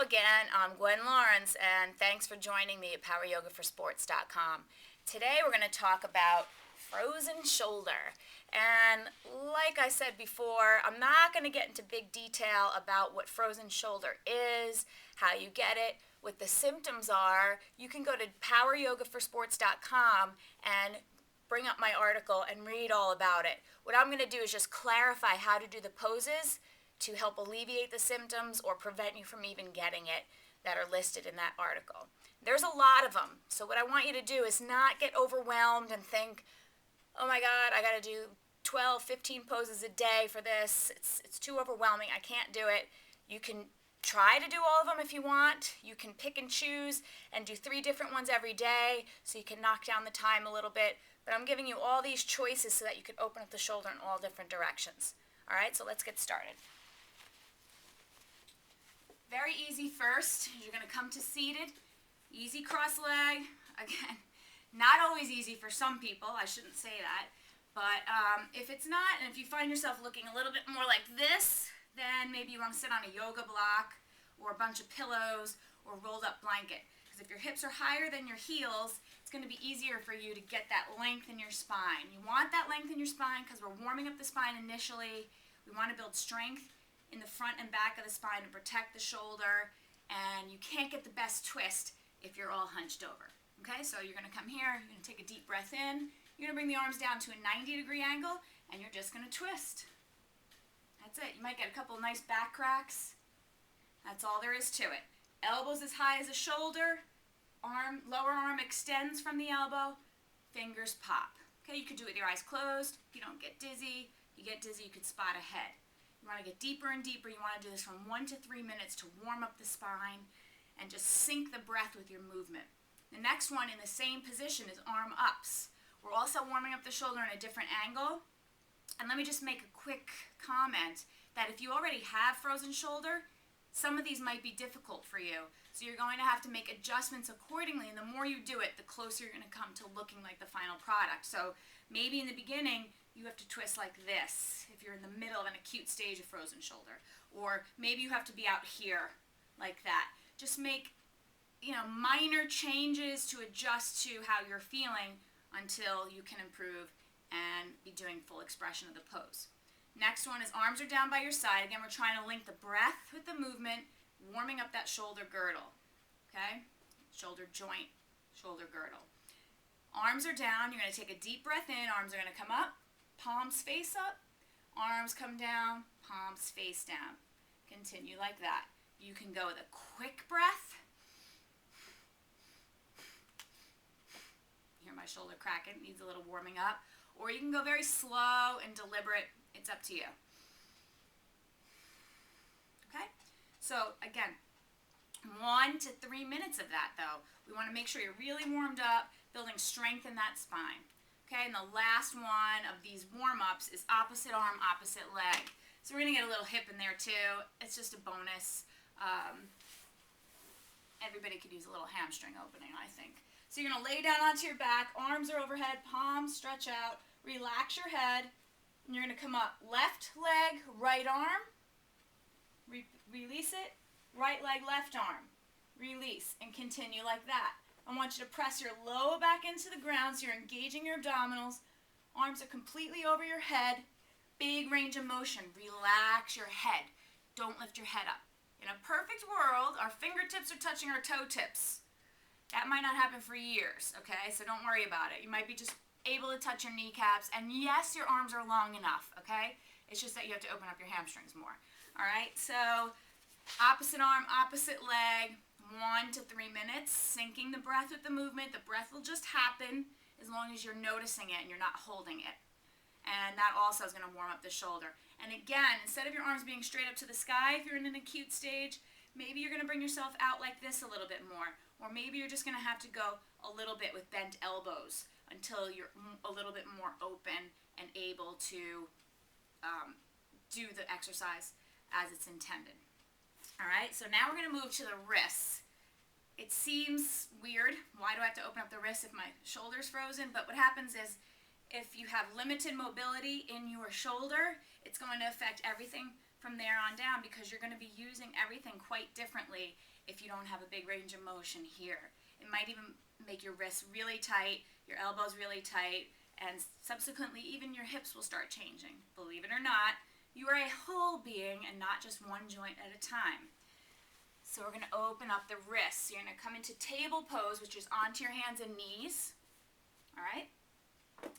again. I'm Gwen Lawrence, and thanks for joining me at poweryogaforsports.com. Today we're going to talk about frozen shoulder. And like I said before, I'm not going to get into big detail about what frozen shoulder is, how you get it, what the symptoms are. You can go to poweryogaforsports.com and bring up my article and read all about it. What I'm going to do is just clarify how to do the poses to help alleviate the symptoms or prevent you from even getting it that are listed in that article. There's a lot of them, so what I want you to do is not get overwhelmed and think, oh my God, I got to do 12, 15 poses a day for this. It's too overwhelming. I can't do it. You can try to do all of them if you want. You can pick and choose and do 3 different ones every day so you can knock down the time a little bit. But I'm giving you all these choices so that you can open up the shoulder in all different directions. All right, so let's get started. Very easy first. You're going to come to seated. Easy cross leg. Again, not always easy for some people. I shouldn't say that. But if it's not, and if you find yourself looking a little bit more like this, then maybe you want to sit on a yoga block or a bunch of pillows or rolled up blanket. Because if your hips are higher than your heels, it's going to be easier for you to get that length in your spine. You want that length in your spine because we're warming up the spine initially. We want to build strength in the front and back of the spine to protect the shoulder, and you can't get the best twist if you're all hunched over. Okay, so you're going to come here, you're going to take a deep breath in, you're going to bring the arms down to a 90-degree angle, and you're just going to twist. That's it. You might get a couple of nice back cracks. That's all there is to it. Elbows as high as the shoulder, lower arm extends from the elbow, fingers pop. Okay, you could do it with your eyes closed. If you don't get dizzy, you could spot ahead. You want to get deeper and deeper. You want to do this from 1 to 3 minutes to warm up the spine and just sync the breath with your movement. The next one in the same position is arm ups. We're also warming up the shoulder in a different angle. And let me just make a quick comment that if you already have frozen shoulder, some of these might be difficult for you. So you're going to have to make adjustments accordingly. And the more you do it, the closer you're going to come to looking like the final product. So maybe in the beginning, you have to twist like this if you're in the middle of an acute stage of frozen shoulder. Or maybe you have to be out here like that. Just make, minor changes to adjust to how you're feeling until you can improve and be doing full expression of the pose. Next one is arms are down by your side. Again, we're trying to link the breath with the movement, warming up that shoulder girdle. Okay? Shoulder joint, shoulder girdle. Arms are down. You're going to take a deep breath in. Arms are going to come up. Palms face up, arms come down, palms face down. Continue like that. You can go with a quick breath. Hear my shoulder cracking, needs a little warming up. Or you can go very slow and deliberate. It's up to you. Okay? So again, 1 to 3 minutes of that though. We want to make sure you're really warmed up, building strength in that spine. Okay, and the last one of these warm-ups is opposite arm, opposite leg. So we're going to get a little hip in there too. It's just a bonus. Everybody could use a little hamstring opening, I think. So you're going to lay down onto your back, arms are overhead, palms stretch out, relax your head, and you're going to come up. Left leg, right arm, release it, right leg, left arm, release, and continue like that. I want you to press your lower back into the ground so you're engaging your abdominals. Arms are completely over your head. Big range of motion. Relax your head. Don't lift your head up. In a perfect world, our fingertips are touching our toe tips. That might not happen for years, okay? So don't worry about it. You might be just able to touch your kneecaps. And yes, your arms are long enough, okay? It's just that you have to open up your hamstrings more. All right? So opposite arm, opposite leg. 1 to 3 minutes, syncing the breath with the movement. The breath will just happen as long as you're noticing it and you're not holding it. And that also is going to warm up the shoulder. And again, instead of your arms being straight up to the sky, if you're in an acute stage, maybe you're going to bring yourself out like this a little bit more. Or maybe you're just going to have to go a little bit with bent elbows until you're a little bit more open and able to do the exercise as it's intended. All right, so now we're going to move to the wrists. It seems weird. Why do I have to open up the wrists if my shoulder's frozen? But what happens is if you have limited mobility in your shoulder, it's going to affect everything from there on down because you're going to be using everything quite differently if you don't have a big range of motion here. It might even make your wrists really tight, your elbows really tight, and subsequently even your hips will start changing. Believe it or not, you are a whole being and not just one joint at a time. So we're going to open up the wrists. You're going to come into table pose, which is onto your hands and knees. All right?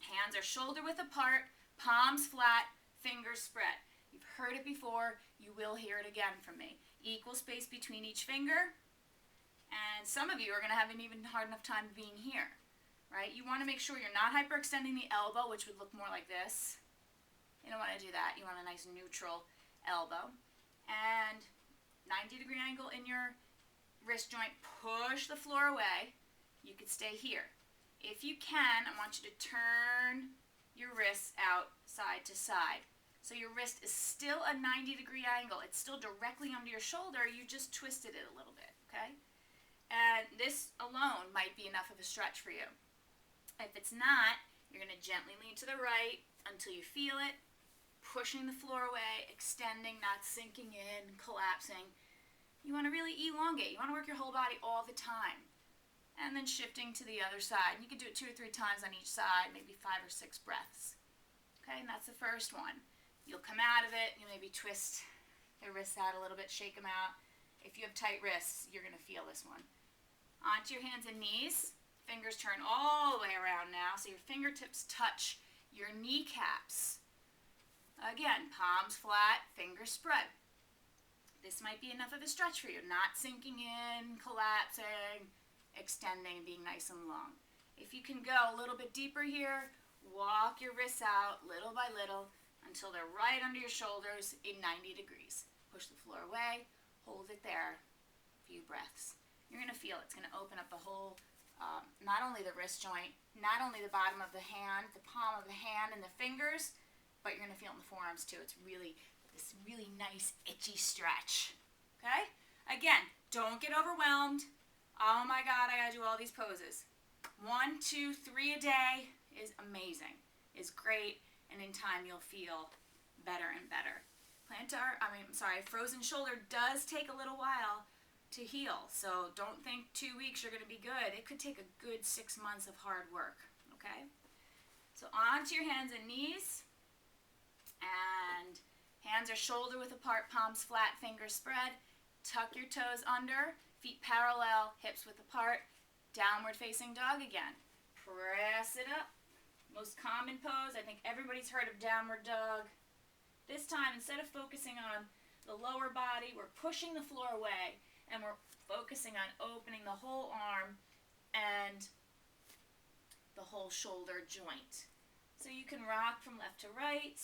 Hands are shoulder width apart, palms flat, fingers spread. You've heard it before. You will hear it again from me. Equal space between each finger. And some of you are going to have an even hard enough time being here. Right? You want to make sure you're not hyperextending the elbow, which would look more like this. You don't want to do that. You want a nice neutral elbow. And 90-degree angle in your wrist joint. Push the floor away. You could stay here. If you can, I want you to turn your wrists out side to side. So your wrist is still a 90-degree angle. It's still directly under your shoulder. You just twisted it a little bit, okay? And this alone might be enough of a stretch for you. If it's not, you're going to gently lean to the right until you feel it, pushing the floor away, extending, not sinking in, collapsing. You want to really elongate. You want to work your whole body all the time. And then shifting to the other side. You can do it 2 or 3 times on each side, maybe 5 or 6 breaths. Okay, and that's the first one. You'll come out of it. You maybe twist your wrists out a little bit, shake them out. If you have tight wrists, you're going to feel this one. Onto your hands and knees. Fingers turn all the way around now, so your fingertips touch your kneecaps. Again, palms flat, fingers spread. This might be enough of a stretch for you, not sinking in, collapsing, extending, being nice and long. If you can go a little bit deeper here, walk your wrists out little by little until they're right under your shoulders in 90 degrees. Push the floor away, hold it there, a few breaths. You're going to feel it's going to open up the whole not only the wrist joint, not only the bottom of the hand, the palm of the hand and the fingers, but you're going to feel it in the forearms too. It's really, this really nice itchy stretch. Okay? Again, don't get overwhelmed. Oh my God, I gotta do all these poses. 1, 2, 3 a day is amazing, is great, and in time you'll feel better and better. Frozen shoulder does take a little while to heal. So don't think 2 weeks you're going to be good. It could take a good 6 months of hard work, okay? So onto your hands and knees. And hands are shoulder width apart, palms flat, fingers spread. Tuck your toes under, feet parallel, hips width apart. Downward facing dog again. Press it up. Most common pose, I think everybody's heard of downward dog. This time, instead of focusing on the lower body, we're pushing the floor away. And we're focusing on opening the whole arm and the whole shoulder joint. So you can rock from left to right.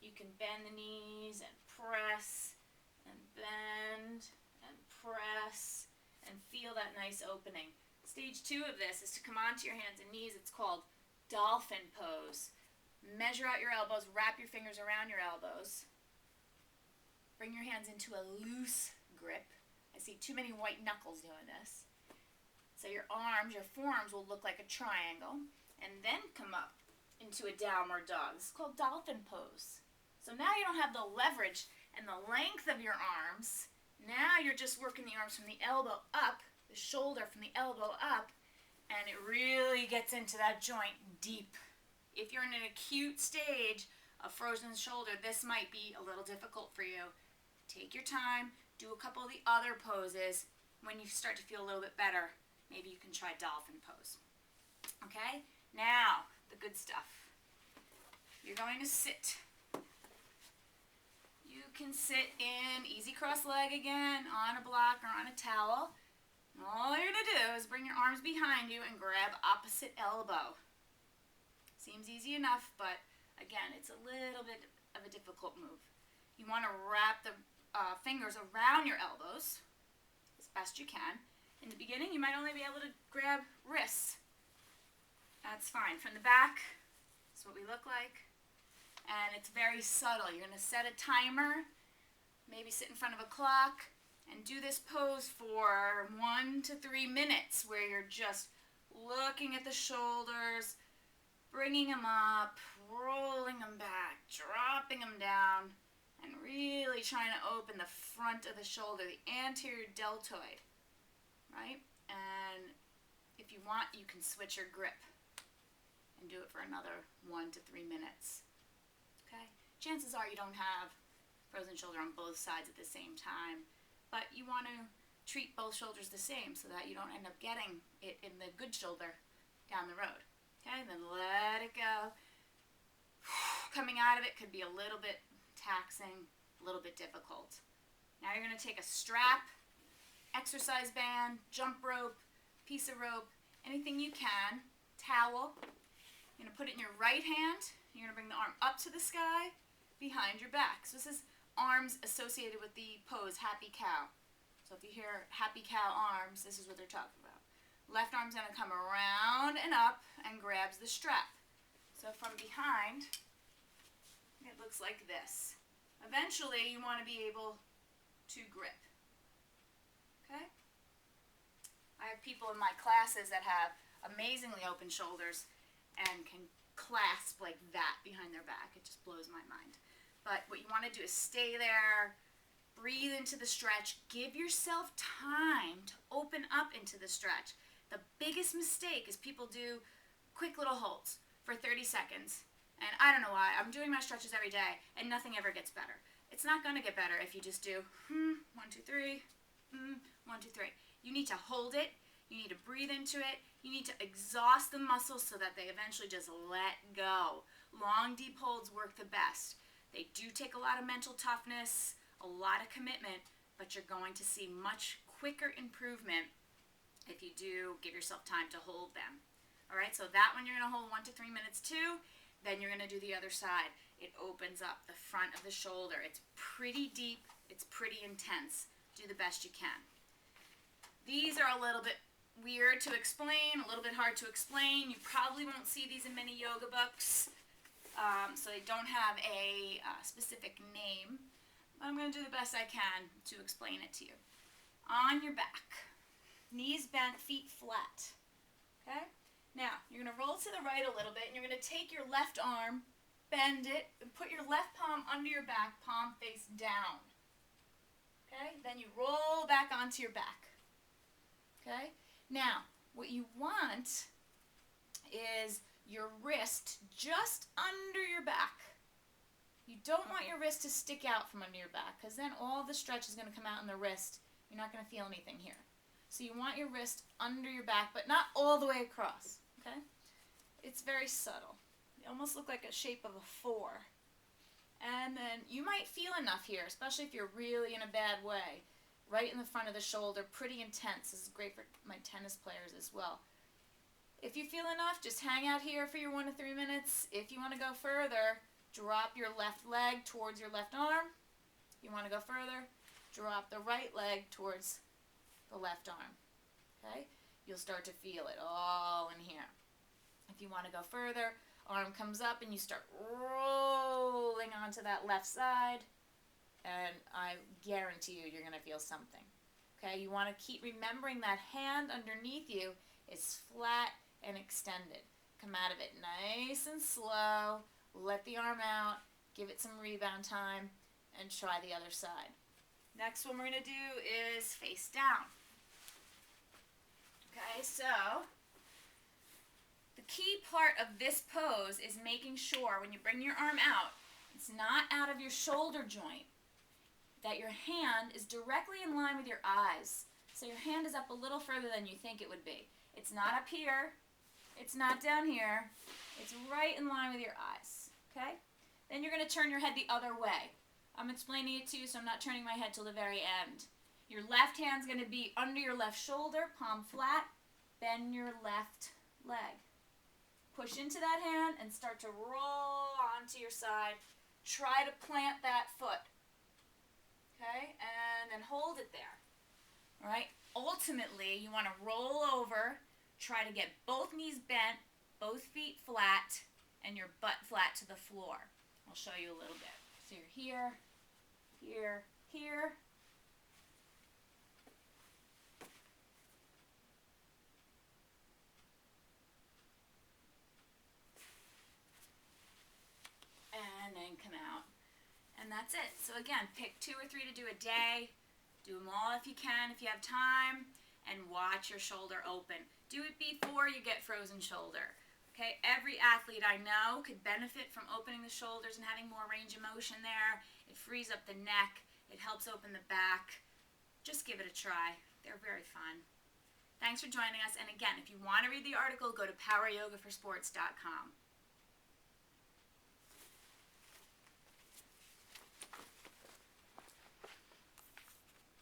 You can bend the knees and press and bend and press and feel that nice opening. Stage 2 of this is to come onto your hands and knees. It's called dolphin pose. Measure out your elbows, wrap your fingers around your elbows. Bring your hands into a loose grip. I see too many white knuckles doing this. So your arms, your forearms will look like a triangle. And then come up into a downward dog. This is called dolphin pose. So now you don't have the leverage and the length of your arms. Now you're just working the arms from the elbow up, the shoulder from the elbow up, and it really gets into that joint deep. If you're in an acute stage of frozen shoulder, this might be a little difficult for you. Take your time, do a couple of the other poses. When you start to feel a little bit better, maybe you can try dolphin pose. Okay? Now, the good stuff. You're going to sit. You can sit in easy cross leg again, on a block or on a towel. And all you're going to do is bring your arms behind you and grab opposite elbow. Seems easy enough, but again, it's a little bit of a difficult move. You want to wrap the fingers around your elbows as best you can. In the beginning, you might only be able to grab wrists. That's fine. From the back, that's what we look like. And it's very subtle. You're going to set a timer, maybe sit in front of a clock, and do this pose for 1 to 3 minutes where you're just looking at the shoulders, bringing them up, rolling them back, dropping them down, and really trying to open the front of the shoulder, the anterior deltoid, right? And if you want, you can switch your grip and do it for another 1 to 3 minutes. Okay? Chances are you don't have frozen shoulder on both sides at the same time, but you want to treat both shoulders the same so that you don't end up getting it in the good shoulder down the road. Okay? Then let it go. Coming out of it could be a little bit taxing, a little bit difficult. Now you're going to take a strap, exercise band, jump rope, piece of rope, anything you can, towel. You're going to put it in your right hand. You're going to bring the arm up to the sky behind your back. So this is arms associated with the pose, happy cow. So if you hear happy cow arms, this is what they're talking about. Left arm's going to come around and up and grabs the strap. So from behind, it looks like this. Eventually, you want to be able to grip. Okay? I have people in my classes that have amazingly open shoulders and can clasp like that behind their back. It just blows my mind. But what you want to do is stay there, breathe into the stretch, give yourself time to open up into the stretch. The biggest mistake is people do quick little holds for 30 seconds. And I don't know why. I'm doing my stretches every day and nothing ever gets better. It's not going to get better if you just do 1, 2, 3, 1, 2, 3. You need to hold it. You need to breathe into it. You need to exhaust the muscles so that they eventually just let go. Long, deep holds work the best. They do take a lot of mental toughness, a lot of commitment, but you're going to see much quicker improvement if you do give yourself time to hold them. All right, so that one you're going to hold 1 to 3 minutes too. Then you're going to do the other side. It opens up the front of the shoulder. It's pretty deep. It's pretty intense. Do the best you can. These are a little bit weird to explain, a little bit hard to explain. You probably won't see these in many yoga books, so they don't have a specific name. But I'm going to do the best I can to explain it to you. On your back, knees bent, feet flat. Okay? Now, you're going to roll to the right a little bit, and you're going to take your left arm, bend it, and put your left palm under your back, palm face down. Okay? Then you roll back onto your back. Okay? Now, what you want is your wrist just under your back. You don't want your wrist to stick out from under your back, because then all the stretch is going to come out in the wrist. You're not going to feel anything here. So you want your wrist under your back, but not all the way across. Okay? It's very subtle. They almost look like a shape of a 4. And then you might feel enough here, especially if you're really in a bad way. Right in the front of the shoulder, pretty intense. This is great for my tennis players as well. If you feel enough, just hang out here for your 1 to 3 minutes. If you want to go further, drop your left leg towards your left arm. If you want to go further, drop the right leg towards the left arm. Okay? You'll start to feel it all in here. If you want to go further, arm comes up and you start rolling onto that left side, and I guarantee you, you're going to feel something. Okay? You want to keep remembering that hand underneath you is flat and extended. Come out of it nice and slow. Let the arm out. Give it some rebound time, and try the other side. Next one we're going to do is face down. Okay, so the key part of this pose is making sure when you bring your arm out, it's not out of your shoulder joint, that your hand is directly in line with your eyes. So your hand is up a little further than you think it would be. It's not up here. It's not down here. It's right in line with your eyes. Okay? Then you're going to turn your head the other way. I'm explaining it to you, so I'm not turning my head till the very end. Your left hand's going to be under your left shoulder, palm flat. Bend your left leg. Push into that hand and start to roll onto your side. Try to plant that foot. Okay? And then hold it there. All right? Ultimately, you want to roll over, try to get both knees bent, both feet flat, and your butt flat to the floor. I'll show you a little bit. So you're here, here, here. And then come out. And that's it. So again, pick 2 or 3 to do a day. Do them all if you can, if you have time, and watch your shoulder open. Do it before you get frozen shoulder. Okay, every athlete I know could benefit from opening the shoulders and having more range of motion there. It frees up the neck. It helps open the back. Just give it a try. They're very fun. Thanks for joining us. And again, if you want to read the article, go to poweryogaforsports.com.